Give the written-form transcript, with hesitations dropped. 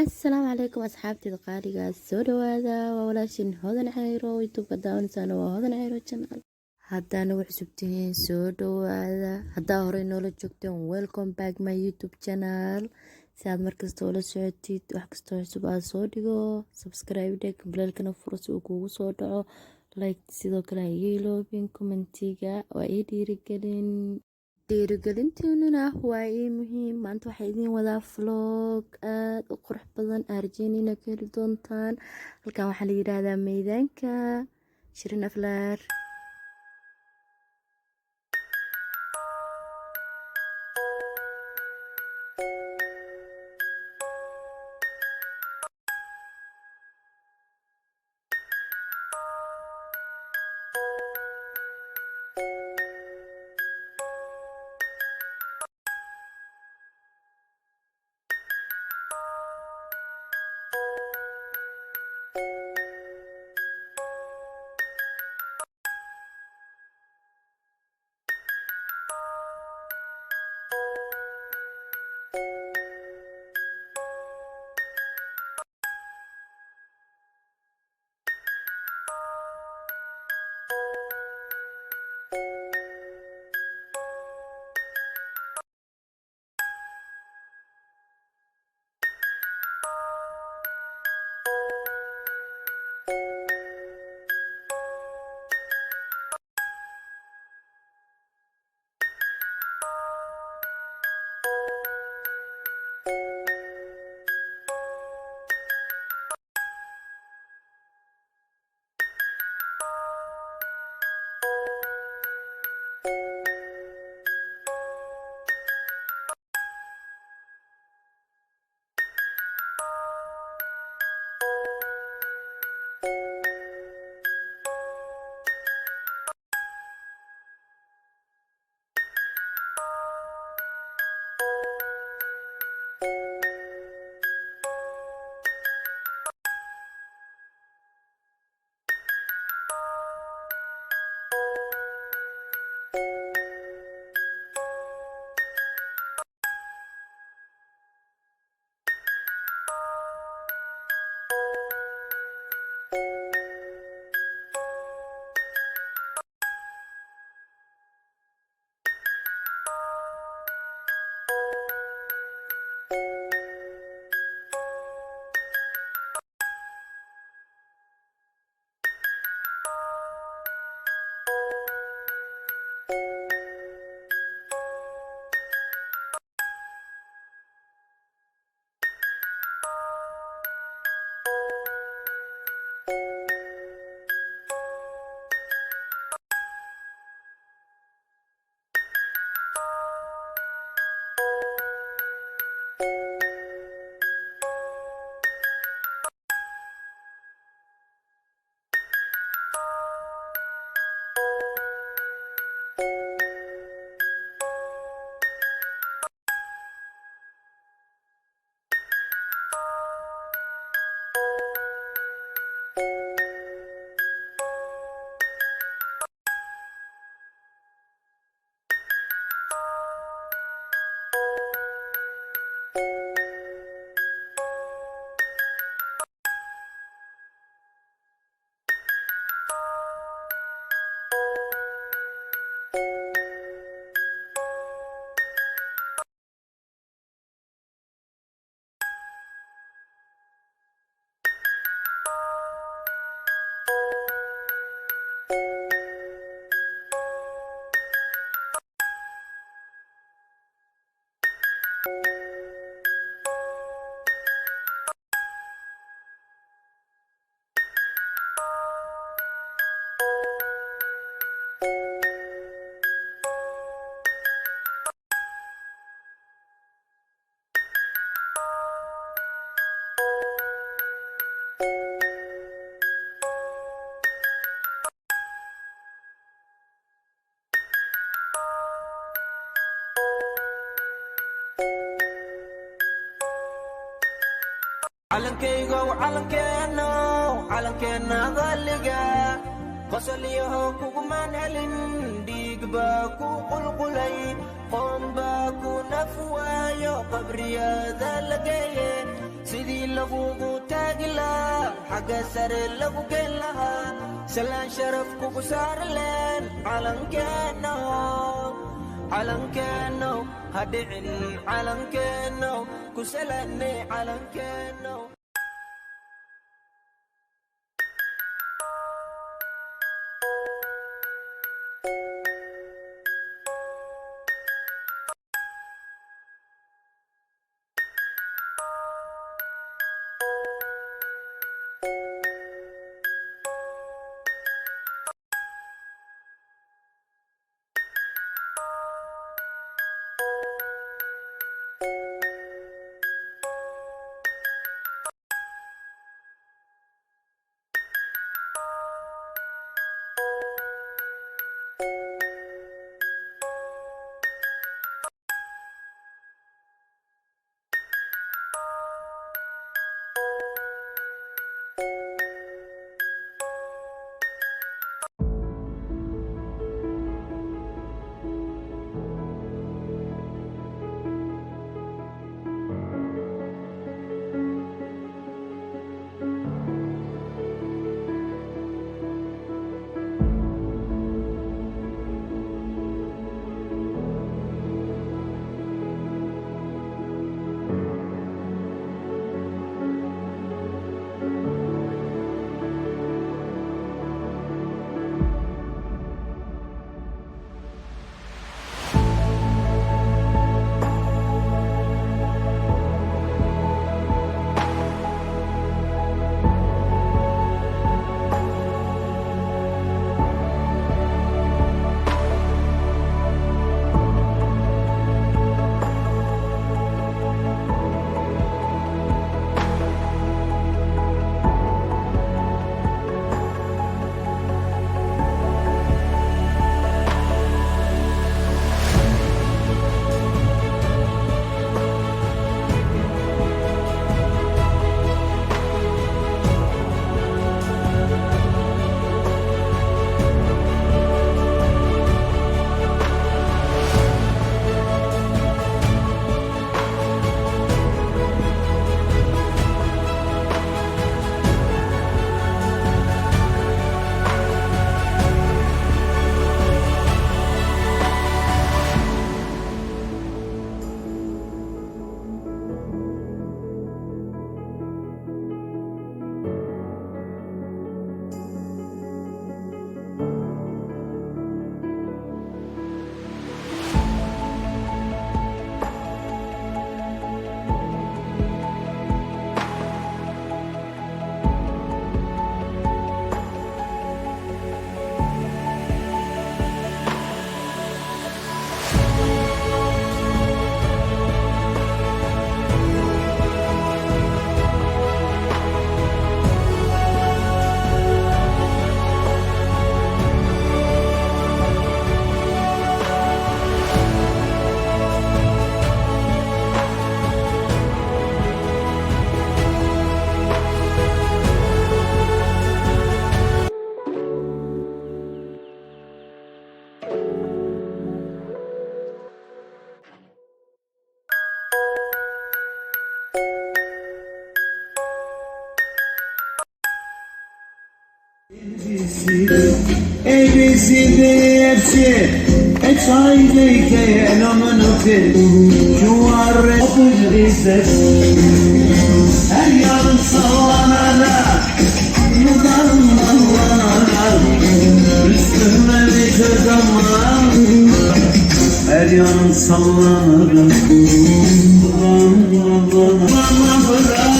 السلام عليكم أصحابتي القارئة سودو هذا وولاشين هذا عيرو يوتيوب داون سنة وهذا عيرو channel هذا نوع سبتين سودو هذا هوري نولا جوكتين ويلكم باك ماي يوتيوب channel ساعد مركز تولا سعودي وحكستو سبا سوديو سبسكرايب ديك بلالكنا فرص وكو سودو لايك سيدو كلا يلو بين كومنتيغا وإيدي رجالين dhiirigelintiinuna waa ii muhiim. maanta waxaa idiin wadaa vlog aad u qurux badan arjeenina ka heli doontaan. halkan waxaa la yidhaahdaa meydaanka shirin aflaar. calankayga calankeena qalliga qosoliyaho kugumaan helin dhiig baa ku qulqulay qoom baa ku naf waayo qabriyada la geeye sidii lagugu taagi lahaa xagga sare lagu geyn lahaa salaan sharaf kugu saari leen calankeenow ha dhicin calankeenow ku salaanay calankeenow. ABCDFC HIJKLMNOP QRS her yanım sallanarak yudan dallanarak üstüme bir çözemem her yanım sallanarak bana bırak.